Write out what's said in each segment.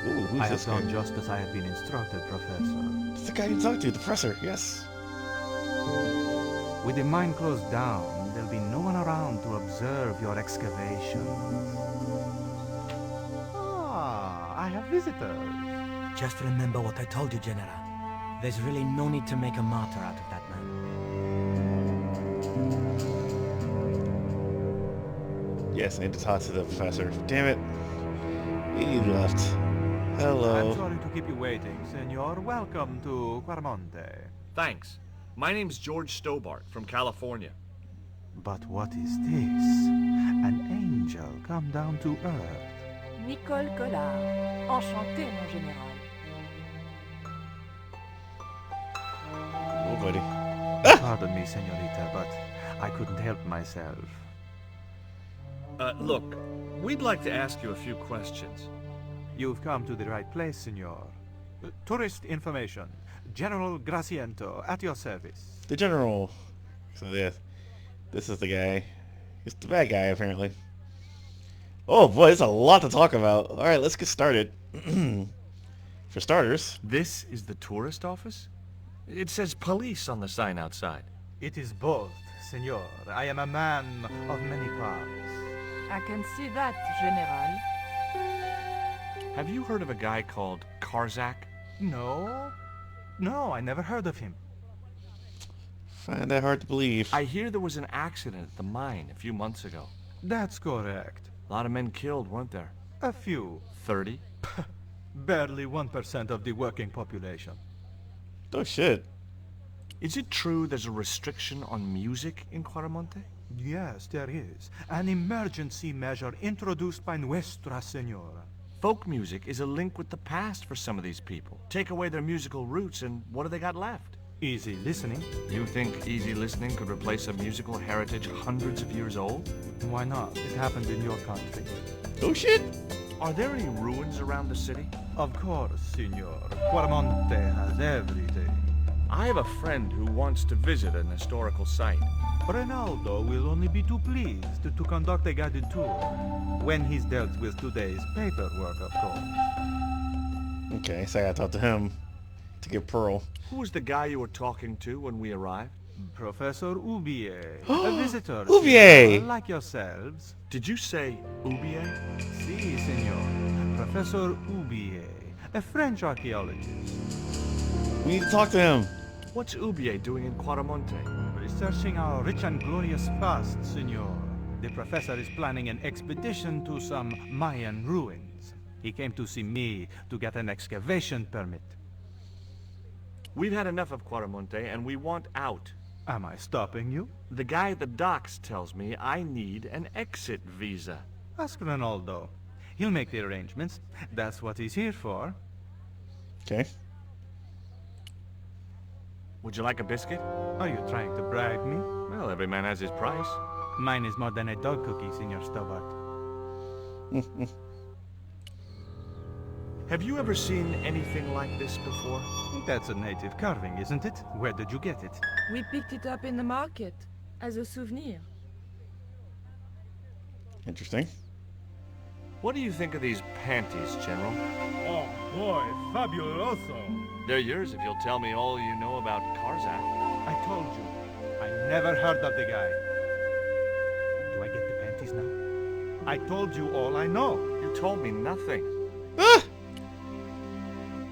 Ooh, who's I this have guy? done just as I have been instructed, Professor. It's the guy you talked to, the professor, yes. With the mine closed down, there'll be no one around to observe your excavations. Ah, I have visitors. Just remember what I told you, General. There's really no need to make a martyr out of that man. Yes, I need to talk to the professor. Damn it. He left. Hello. I'm sorry to keep you waiting, senor. Welcome to Quarmonte. Thanks. My name's George Stobart from California. But what is this? An angel come down to earth. Nicole Collard. Enchanté, mon général. Oh, buddy. Pardon me, senorita, but I couldn't help myself. Look, we'd like to ask you a few questions. You've come to the right place, senor. Tourist information. General Graciento, at your service. The general. So, yeah. This is the guy. He's the bad guy, apparently. Oh, boy, there's a lot to talk about. Alright, let's get started. For starters, This is the tourist office? It says police on the sign outside. It is both, senor. I am a man of many parts. I can see that, général. Have you heard of a guy called Karzak? No? No, I never heard of him. find that hard to believe. I hear there was an accident at the mine a few months ago. That's correct. A lot of men killed, weren't there? A few. 30? Barely 1% of the working population. Oh, shit. Is it true there's a restriction on music in Quaramonte? Yes, there is. An emergency measure introduced by Nuestra Senora. Folk music is a link with the past for some of these people. Take away their musical roots and what do they got left? Easy listening. You think easy listening could replace a musical heritage hundreds of years old? Why not? It happened in your country. Oh, shit. Are there any ruins around the city? Of course, senor. Quarmonte has everything. I have a friend who wants to visit an historical site. Ronaldo will only be too pleased to conduct a guided tour. When he's dealt with today's paperwork, of course. Okay, so I gotta talk to him to get Pearl. Who was the guy you were talking to when we arrived? Professor Ubier, a visitor. Ubier! senor, like yourselves. Did you say Ubier? Si, senor. Professor Ubier, a French archaeologist. We need to talk to him. What's Ubier doing in Quaramonte? Researching our rich and glorious past, senor. The professor is planning an expedition to some Mayan ruins. He came to see me to get an excavation permit. We've had enough of Quaramonte and we want out. Am I stopping you? The guy at the docks tells me I need an exit visa. Ask Ronaldo. He'll make the arrangements. That's what he's here for. Okay. Would you like a biscuit? Are you trying to bribe me? Well, every man has his price. Mine is more than a dog cookie, Senor Stobart. Have you ever seen anything like this before? That's a native carving, isn't it? Where did you get it? We picked it up in the market as a souvenir. Interesting. What do you think of these panties, General? Oh boy, fabuloso! They're yours if you'll tell me all you know about Karzak. I told you, I never heard of the guy. Do I get the panties now? I told you all I know. You told me nothing. Ah!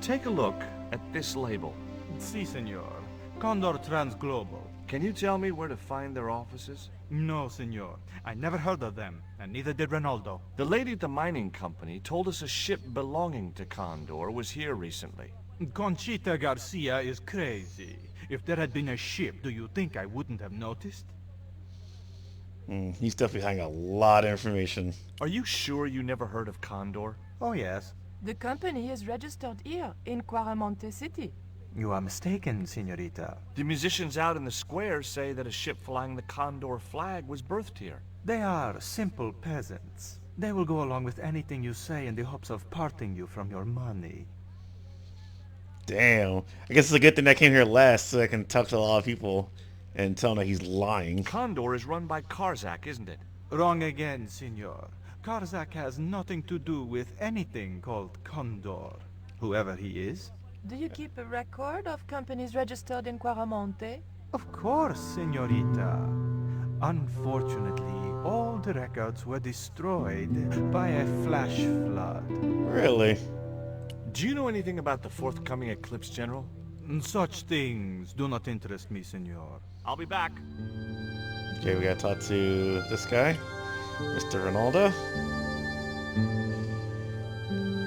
Take a look at this label. Si, senor. Condor Transglobal. Can you tell me where to find their offices? No, senor. I never heard of them, and neither did Ronaldo. The lady at the mining company told us a ship belonging to Condor was here recently. Conchita Garcia is crazy. If there had been a ship, do you think I wouldn't have noticed? He's definitely hiding a lot of information. Are you sure you never heard of Condor? Oh, yes. The company is registered here in Quaramonte City. You are mistaken, senorita. The musicians out in the square say that a ship flying the Condor flag was birthed here. They are simple peasants. They will go along with anything you say in the hopes of parting you from your money. Damn. I guess it's a good thing I came here last so I can talk to a lot of people and tell them that he's lying. Condor is run by Karzak, isn't it? Wrong again, senor. Karzak has nothing to do with anything called Condor, whoever he is. Do you keep a record of companies registered in Quaramonte? Of course, senorita. Unfortunately, all the records were destroyed by a flash flood. Really? Do you know anything about the forthcoming eclipse, General? Such things do not interest me, senor. I'll be back. Okay, we gotta talk to this guy, Mr. Ronaldo.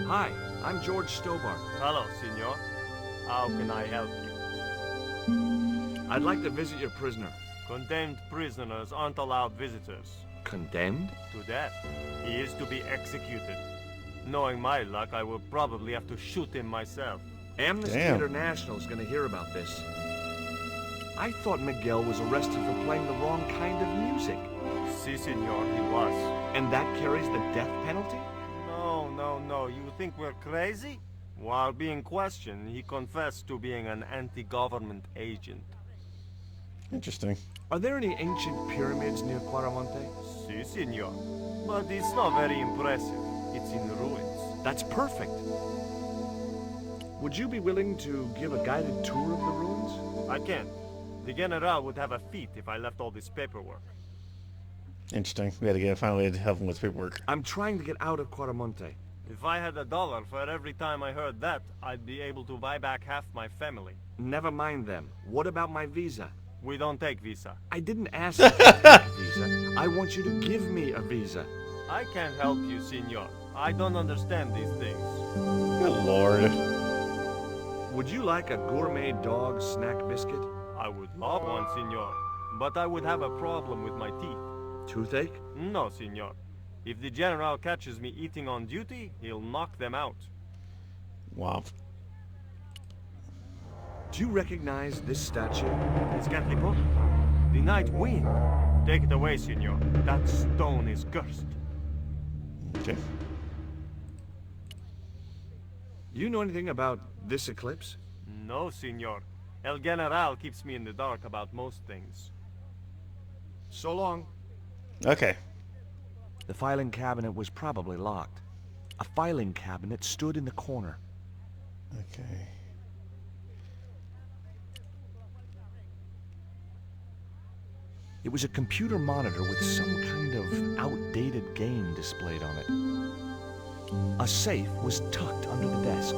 Hi, I'm George Stobart. Hello, senor. How can I help you? I'd like to visit your prisoner. Condemned prisoners aren't allowed visitors. Condemned? To death. He is to be executed. Knowing my luck, I will probably have to shoot him myself. Amnesty Damn. International is going to hear about this. I thought Miguel was arrested for playing the wrong kind of music. Si, senor, he was. And that carries the death penalty? No. You think we're crazy? While being questioned, he confessed to being an anti-government agent. Interesting. Are there any ancient pyramids near Quaramonte? Si, senor. But it's not very impressive. It's in ruins. That's perfect. Would you be willing to give a guided tour of the ruins? I can't. The General would have a fit if I left all this paperwork. Interesting. We had to get finally to help him with paperwork. I'm trying to get out of Quaramonte. If I had $1 for every time I heard that, I'd be able to buy back half my family. Never mind them. What about my visa? We don't take visa. I didn't ask you to take a visa. I want you to give me a visa. I can't help you, senor. I don't understand these things. Good lord. Would you like a gourmet dog snack biscuit? I would love one, senor. But I would have a problem with my teeth. Toothache? No, senor. If the General catches me eating on duty, he'll knock them out. Womp. Do you recognize this statue? It's Catholic. The night wind. Take it away, senor. That stone is cursed. Okay. You know anything about this eclipse? No, senor. El General keeps me in the dark about most things. So long. Okay. The filing cabinet was probably locked. A filing cabinet stood in the corner. Okay. It was a computer monitor with some kind of outdated game displayed on it. A safe was tucked under the desk.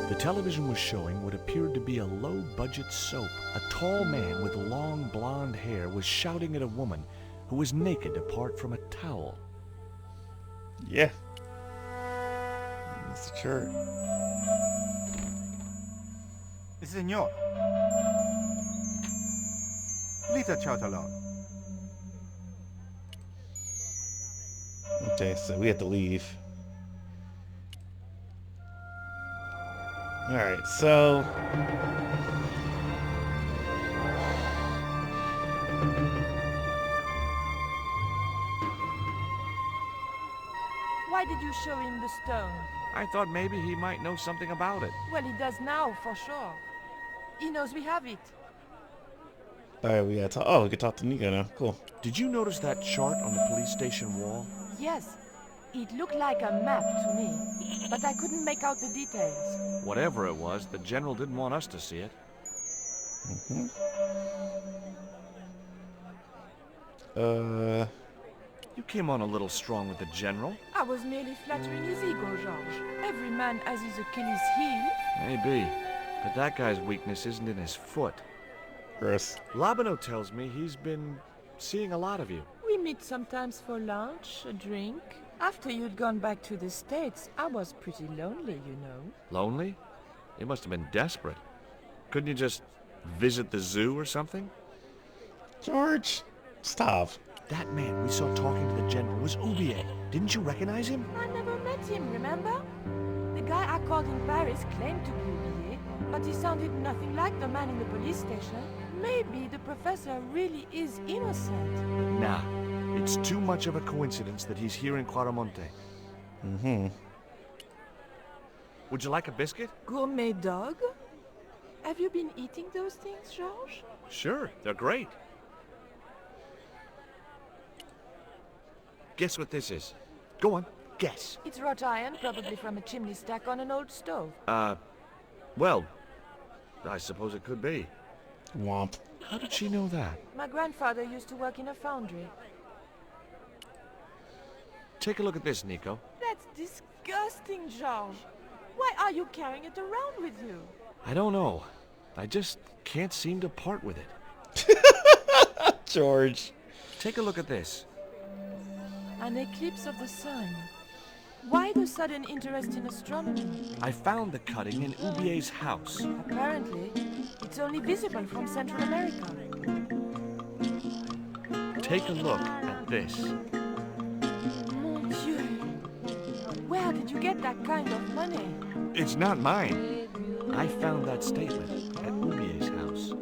The television was showing what appeared to be a low-budget soap. A tall man with long blonde hair was shouting at a woman who was naked apart from a towel. Yeah. That's the shirt. Senor. Leave the child alone. Okay, so we have to leave. Alright, so... Why did you show him the stone? I thought maybe he might know something about it. Well, he does now, for sure. He knows we have it. Alright, we gotta talk. Oh, we can talk to Nico now. Cool. Did you notice that chart on the police station wall? Yes, it looked like a map to me, but I couldn't make out the details. Whatever it was, the general didn't want us to see it. You came on a little strong with the general. I was merely flattering his ego, Georges. Every man has his Achilles heel. Maybe. But that guy's weakness isn't in his foot. Gross. Labano tells me he's been seeing a lot of you. We meet sometimes for lunch, a drink. After you'd gone back to the States, I was pretty lonely, you know. Lonely? You must have been desperate. Couldn't you just visit the zoo or something? George, stop. That man we saw talking to the general was Oubier. Didn't you recognize him? I never met him, remember? The guy I called in Paris claimed to be Oublié, but he sounded nothing like the man in the police station. Maybe the professor really is innocent. Nah, it's too much of a coincidence that he's here in Quaramonte. Would you like a biscuit? Gourmet dog? Have you been eating those things, Georges? Sure, they're great. Guess what this is? Go on, guess. It's wrought iron, probably from a chimney stack on an old stove. Well, I suppose it could be. Womp. How did she know that? My grandfather used to work in a foundry. Take a look at this, Nico. That's disgusting, George. Why are you carrying it around with you? I don't know. I just can't seem to part with it. George. Take a look at this. An eclipse of the sun. Why the sudden interest in astronomy? I found the cutting in Ubier's house. Apparently, it's only visible from Central America. Take a look at this. Mon Dieu! Where did you get that kind of money? It's not mine. I found that statement at Ubier's house.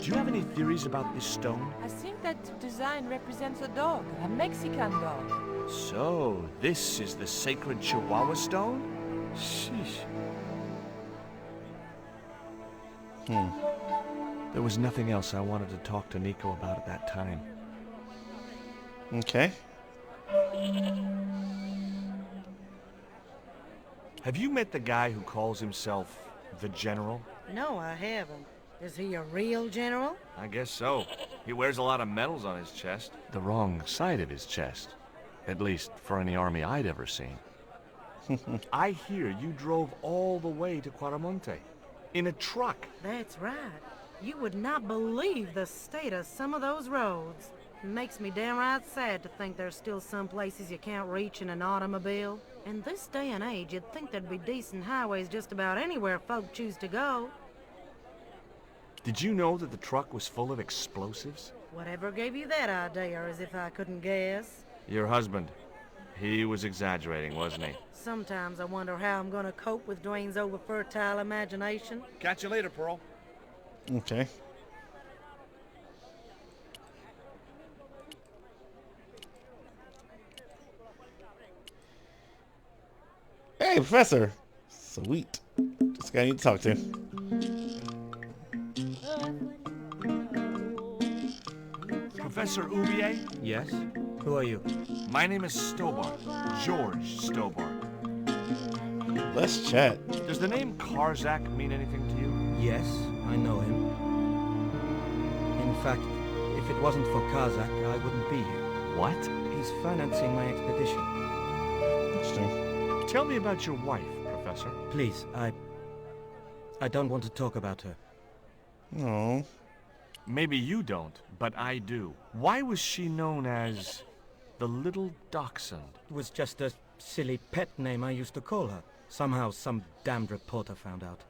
Do you have any theories about this stone? I think that design represents a dog, a Mexican dog. So, this is the sacred Chihuahua stone? Sheesh. There was nothing else I wanted to talk to Nico about at that time. Okay. Have you met the guy who calls himself the General? No, I haven't. Is he a real general? I guess so. He wears a lot of medals on his chest. The wrong side of his chest. At least for any army I'd ever seen. I hear you drove all the way to Quaramonte. In a truck. That's right. You would not believe the state of some of those roads. It makes me downright sad to think there's still some places you can't reach in an automobile. In this day and age, you'd think there'd be decent highways just about anywhere folk choose to go. Did you know that the truck was full of explosives? Whatever gave you that idea, as if I couldn't guess? Your husband. He was exaggerating, wasn't he? Sometimes I wonder how I'm gonna cope with Dwayne's over-fertile imagination. Catch you later, Pearl. Okay. Hey, Professor. Sweet. This guy I need to talk to. Professor Ubier? Yes? Who are you? My name is Stobart. George Stobart. Let's chat. Does the name Karzak mean anything to you? Yes, I know him. In fact, if it wasn't for Kazakh, I wouldn't be here. What? He's financing my expedition. Interesting. Tell me about your wife, Professor. Please, I don't want to talk about her. No. Maybe you don't, but I do. Why was she known as the Little Dachshund? It was just a silly pet name I used to call her. Somehow some damned reporter found out.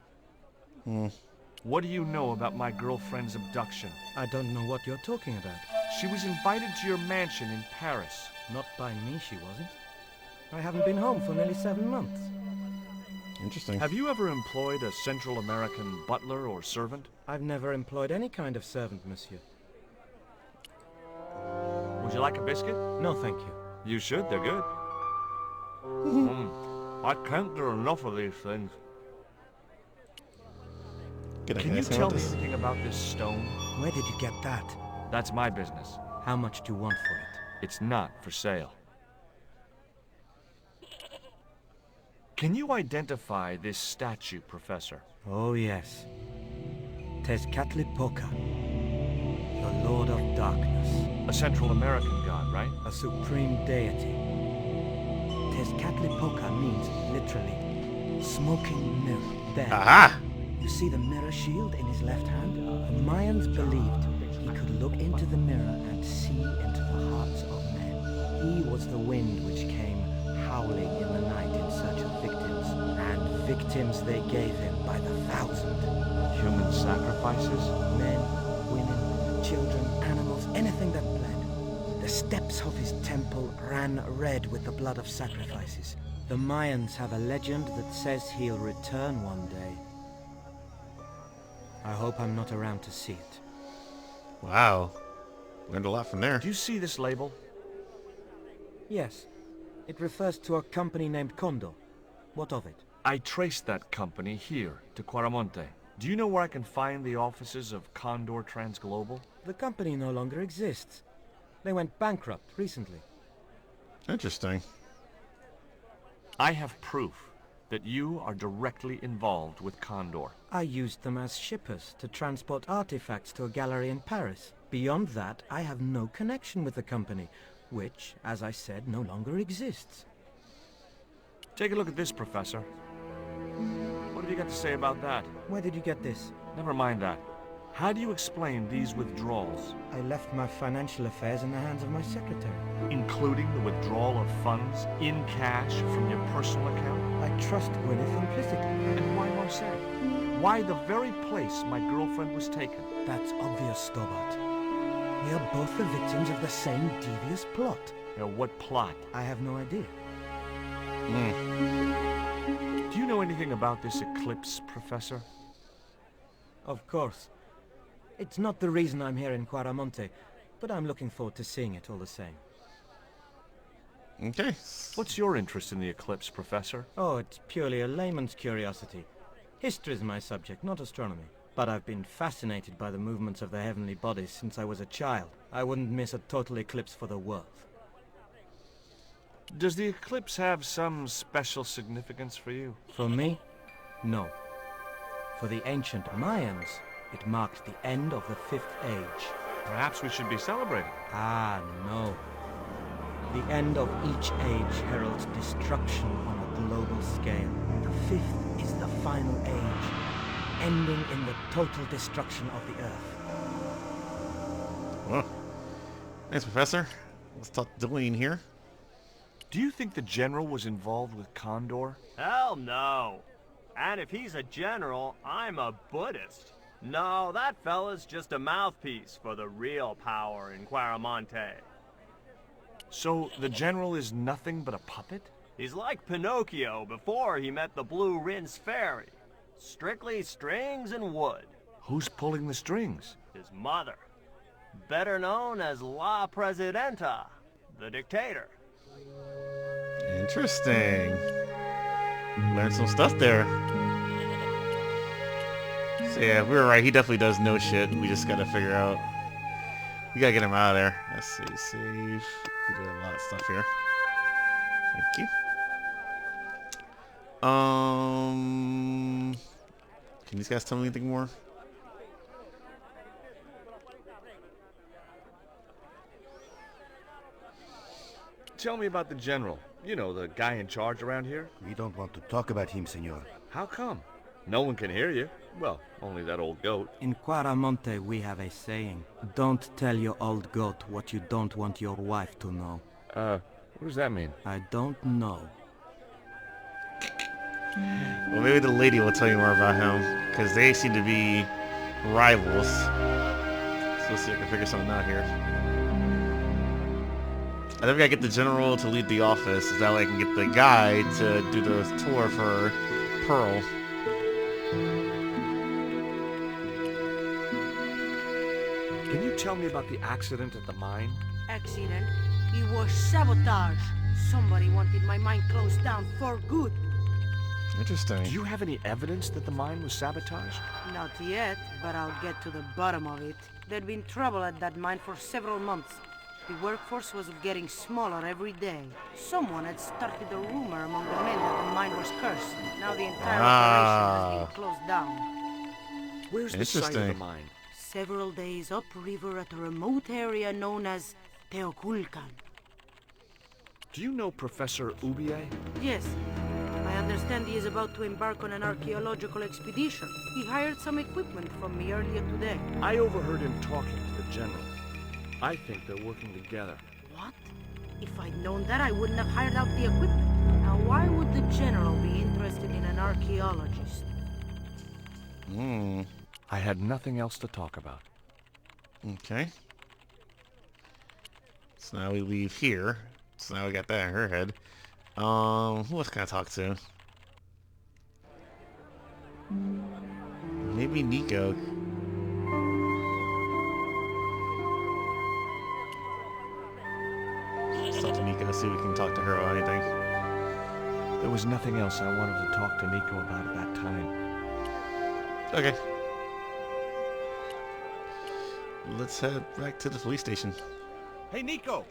What do you know about my girlfriend's abduction? I don't know what you're talking about. She was invited to your mansion in Paris. Not by me, she wasn't. I haven't been home for nearly 7 months. Interesting. Have you ever employed a Central American butler or servant? I've never employed any kind of servant, monsieur. Would you like a biscuit? No, thank you. You should, they're good. I can't get enough of these things. Can you tell me anything about this stone? Where did you get that? That's my business. How much do you want for it? It's not for sale. Can you identify this statue, Professor? Oh, yes. Tezcatlipoca, the Lord of Darkness. A Central American god, right? A supreme deity. Tezcatlipoca means, literally, smoking mirror. There. Aha! You see the mirror shield in his left hand? The Mayans believed he could look into the mirror and see into the hearts of men. He was the wind which came howling in the night in search of victims, and victims they gave him by the thousand. Human sacrifices? Men, women, children, animals, anything that bled. The steps of his temple ran red with the blood of sacrifices. The Mayans have a legend that says he'll return one day. I hope I'm not around to see it. Wow. Learned a lot from there. Do you see this label? Yes. It refers to a company named Condor. What of it? I traced that company here to Quaramonte. Do you know where I can find the offices of Condor Transglobal? The company no longer exists. They went bankrupt recently. Interesting. I have proof that you are directly involved with Condor. I used them as shippers to transport artifacts to a gallery in Paris. Beyond that, I have no connection with the company, which, as I said, no longer exists. Take a look at this, Professor. What have you got to say about that? Where did you get this? Never mind that. How do you explain these withdrawals? I left my financial affairs in the hands of my secretary. Including the withdrawal of funds in cash from your personal account? I trust Gwyneth implicitly. And why Marseille? Why the very place my girlfriend was taken? That's obvious, Stobart. We are both the victims of the same devious plot. What plot? I have no idea. Do you know anything about this eclipse, Professor? Of course. It's not the reason I'm here in Quaramonte, but I'm looking forward to seeing it all the same. Okay. What's your interest in the eclipse, Professor? Oh, it's purely a layman's curiosity. History is my subject, not astronomy. But I've been fascinated by the movements of the heavenly bodies since I was a child. I wouldn't miss a total eclipse for the world. Does the eclipse have some special significance for you? For me? No. For the ancient Mayans, it marked the end of the Fifth Age. Perhaps we should be celebrating. Ah, no. The end of each age heralds destruction on a global scale. The fifth is the final age, ending in the total destruction of the Earth. Well, thanks, Professor. Let's talk to Delaney here. Do you think the general was involved with Condor? Hell no. And if he's a general, I'm a Buddhist. No, that fella's just a mouthpiece for the real power in Quaramonte. So the general is nothing but a puppet? He's like Pinocchio before he met the Blue Rinse Fairy. Strictly strings and wood. Who's pulling the strings? His mother. Better known as La Presidenta, the dictator. Interesting. Learned some stuff there. So yeah, we were right. He definitely does know shit. We just gotta figure out. We gotta get him out of there. Let's see. Save. We did a lot of stuff here. Thank you. Can these guys tell me anything more? Tell me about the general. You know, the guy in charge around here. We don't want to talk about him, senor. How come? No one can hear you. Well, only that old goat. In Quaramonte, we have a saying. Don't tell your old goat what you don't want your wife to know. What does that mean? I don't know. Well, maybe the lady will tell you more about him, because they seem to be rivals. So let's see if I can figure something out here. I think I gotta get the general to lead the office, so that way I can get the guy to do the tour for Pearl. Can you tell me about the accident at the mine? Accident? It was sabotage. Somebody wanted my mine closed down for good. Interesting. Do you have any evidence that the mine was sabotaged? Not yet, but I'll get to the bottom of it. There'd been trouble at that mine for several months. The workforce was getting smaller every day. Someone had started a rumor among the men that the mine was cursed. Now the entire operation has been closed down. Where's the site of the mine? Several days upriver at a remote area known as Teoculcan. Do you know Professor Ubier? Yes. I understand he is about to embark on an archaeological expedition. He hired some equipment from me earlier today. I overheard him talking to the general. I think they're working together. What? If I'd known that, I wouldn't have hired out the equipment. Now, why would the general be interested in an archaeologist? I had nothing else to talk about. Okay. So now we leave here. So now we got that in her head. Who else can I talk to? Maybe Nico. Let's talk to Nico, see if we can talk to her or anything. There was nothing else I wanted to talk to Nico about at that time. Okay. Let's head back to the police station. Hey, Nico!